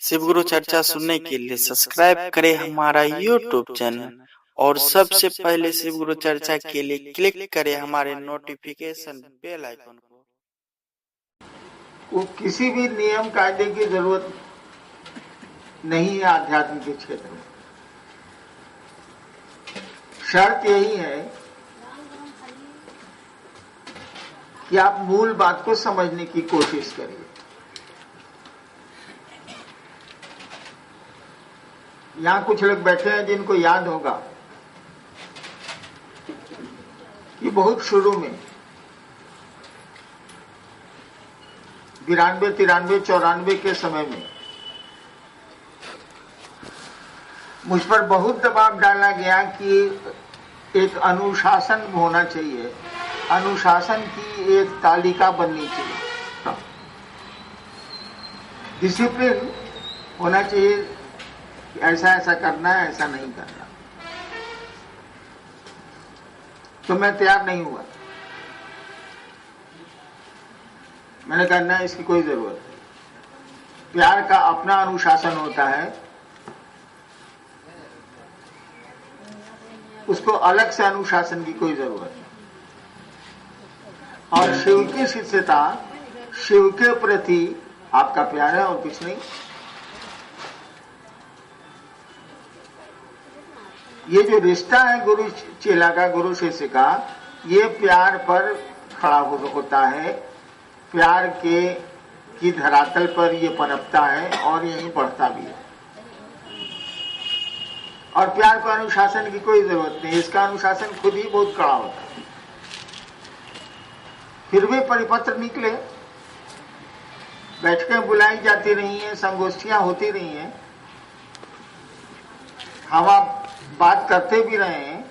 शिव गुरु चर्चा सुनने के लिए सब्सक्राइब करें हमारा यूट्यूब चैनल और सबसे पहले शिव गुरु चर्चा के लिए क्लिक करें हमारे नोटिफिकेशन बेल आइकन को। किसी भी नियम कायदे की जरूरत नहीं है आध्यात्म के क्षेत्र में। शर्त यही है कि आप मूल बात को समझने की कोशिश करिए। यहां कुछ लोग बैठे हैं जिनको याद होगा कि बहुत शुरू में 92, 93, 94 के समय में मुझ पर बहुत दबाव डाला गया कि एक अनुशासन होना चाहिए, अनुशासन की एक तालिका बननी चाहिए, डिसिप्लिन होना चाहिए, ऐसा ऐसा करना है, ऐसा नहीं करना। तो मैं तैयार नहीं हुआ। मैंने कहा नहीं, इसकी कोई जरूरत नहीं। प्यार का अपना अनुशासन होता है, उसको अलग से अनुशासन की कोई जरूरत नहीं। और शिव की शिष्यता, शिव के प्रति आपका प्यार है और कुछ नहीं। ये जो रिश्ता है गुरु चेला का, गुरु शिष्य का, ये प्यार पर खड़ा होता है, प्यार की धरातल पर ये पनपता है और यहीं बढ़ता भी है। और प्यार को अनुशासन की कोई जरूरत नहीं, इसका अनुशासन खुद ही बहुत कड़ा होता है। फिर भी परिपत्र निकले, बैठकें बुलाई जाती रही हैं, संगोष्ठियां होती रही हैं, हम आप बात करते भी रहे हैं।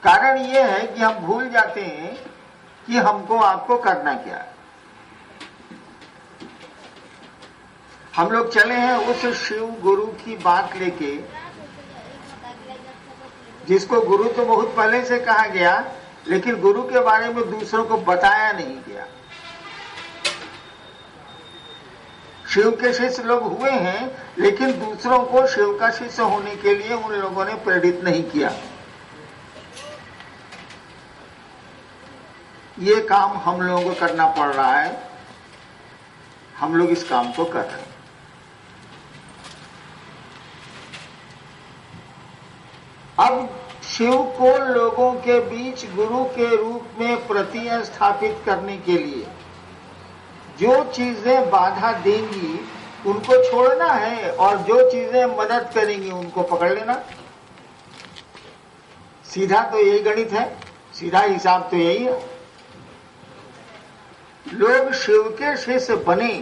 कारण यह है कि हम भूल जाते हैं कि हमको आपको करना क्या है। हम लोग चले हैं उस शिव गुरु की बात लेके, जिसको गुरु तो बहुत पहले से कहा गया, लेकिन गुरु के बारे में दूसरों को बताया नहीं गया। शिव के शिष्य लोग हुए हैं, लेकिन दूसरों को शिव का शिष्य होने के लिए उन लोगों ने प्रेरित नहीं किया। ये काम हम लोगों को करना पड़ रहा है, हम लोग इस काम को कर रहे हैं। अब शिव को लोगों के बीच गुरु के रूप में प्रतिस्थापित करने के लिए जो चीजें बाधा देंगी उनको छोड़ना है, और जो चीजें मदद करेंगी उनको पकड़ लेना। सीधा तो यही गणित है, सीधा हिसाब तो यही है। लोग शिव के शिष्य बने,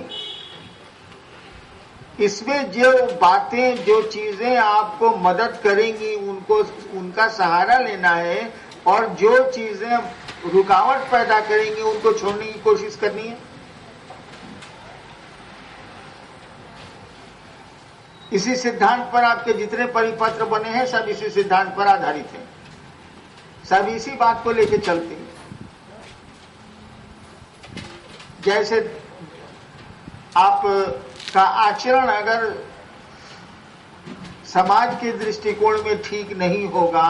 इसमें जो बातें, जो चीजें आपको मदद करेंगी उनको, उनका सहारा लेना है, और जो चीजें रुकावट पैदा करेंगी उनको छोड़ने की कोशिश करनी है। इसी सिद्धांत पर आपके जितने परिपत्र बने हैं सब इसी सिद्धांत पर आधारित हैं, सब इसी बात को लेकर चलते हैं। जैसे आप का आचरण अगर समाज के दृष्टिकोण में ठीक नहीं होगा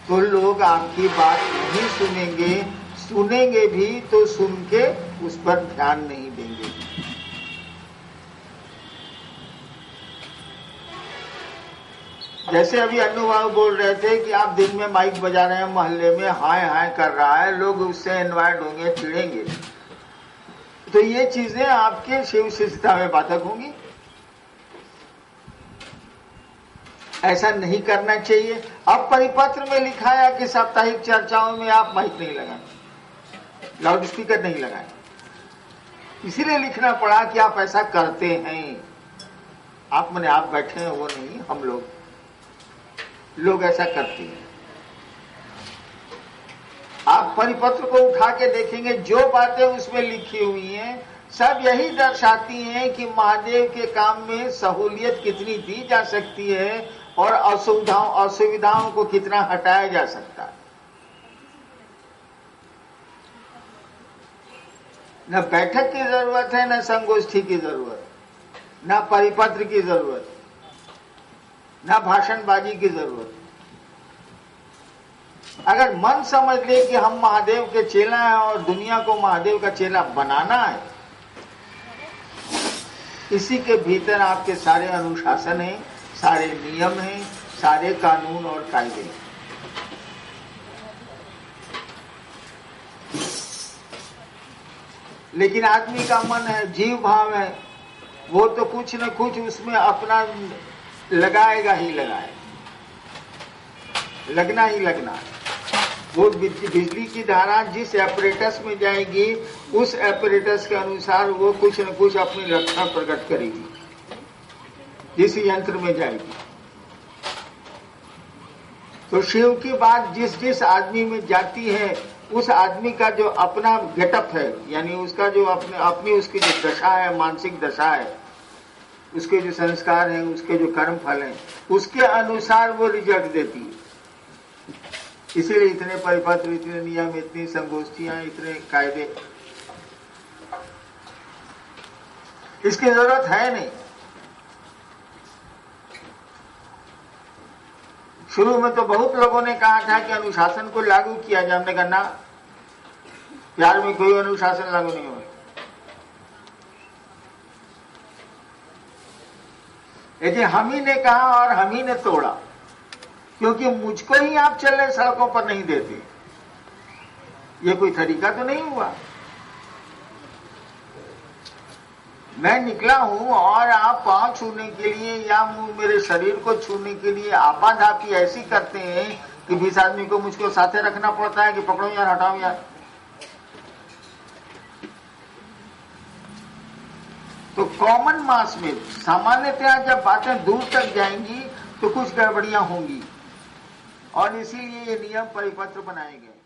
तो लोग आपकी बात नहीं सुनेंगे, सुनेंगे भी तो सुन के उस पर ध्यान नहीं देंगे। जैसे अभी अन्नू बाबू बोल रहे थे कि आप दिन में माइक बजा रहे हैं, मोहल्ले में हाय हाय कर रहा है, लोग उससे इन्वाइट होंगे, चिढ़ेंगे, तो ये चीजें आपके शिव शिष्यता में बाधक होंगी। ऐसा नहीं करना चाहिए। अब परिपत्र में लिखा है कि साप्ताहिक चर्चाओं में आप माइक नहीं लगाएं, लाउड स्पीकर नहीं लगाएं। इसीलिए लिखना पड़ा कि आप ऐसा करते हैं। आप मने आप बैठे हैं वो नहीं, हम लोग ऐसा करते हैं। आप परिपत्र को उठा के देखेंगे, जो बातें उसमें लिखी हुई हैं सब यही दर्शाती हैं कि महादेव के काम में सहूलियत कितनी दी जा सकती है और असुविधाओं को कितना हटाया जा सकता है। न बैठक की जरूरत है, न संगोष्ठी की जरूरत, न परिपत्र की जरूरत, न भाषणबाजी की जरूरत। अगर मन समझ ले कि हम महादेव के चेला हैं और दुनिया को महादेव का चेला बनाना है, इसी के भीतर आपके सारे अनुशासन हैं, सारे नियम हैं, सारे कानून और कायदे हैं। लेकिन आदमी का मन है, जीव भाव है, वो तो कुछ न कुछ उसमें अपना लगाएगा ही लगाएगा, लगना ही लगना है। वो बिजली की धारा जिस एपरेटस में जाएगी, उस एपरेटस के अनुसार वो कुछ न कुछ अपनी रक्षा प्रकट करेगी जिस यंत्र में जाएगी। तो शिव की बात जिस जिस आदमी में जाती है, उस आदमी का जो अपना गेटअप है, यानी उसका जो अपनी उसकी जो दशा है, मानसिक दशा है, उसके जो संस्कार हैं, उसके जो कर्म फल हैं, उसके अनुसार वो रिजल्ट देती है। इसीलिए इतने परिपत्र, इतने नियम, इतनी संगोष्ठियां, इतने कायदे, इसकी जरूरत है नहीं। शुरू में तो बहुत लोगों ने कहा था कि अनुशासन को लागू किया जाए। हमने कहा ना, प्यार में कोई अनुशासन लागू नहीं होगा। लेकिन हम ही ने कहा और हम ही ने तोड़ा, क्योंकि मुझको ही आप चलने सड़कों पर नहीं देते। ये कोई तरीका तो नहीं हुआ। मैं निकला हूं और आप पांव छूने के लिए या मेरे शरीर को छूने के लिए आपाधापी ऐसी करते हैं कि 20 आदमी को मुझको साथे रखना पड़ता है कि पकड़ो यार, हटाओ यार। तो कॉमन मास में सामान्यतया जब बातें दूर तक जाएंगी तो कुछ गड़बड़ियां होंगी, और इसीलिए ये नियम परिपत्र बनाए गए।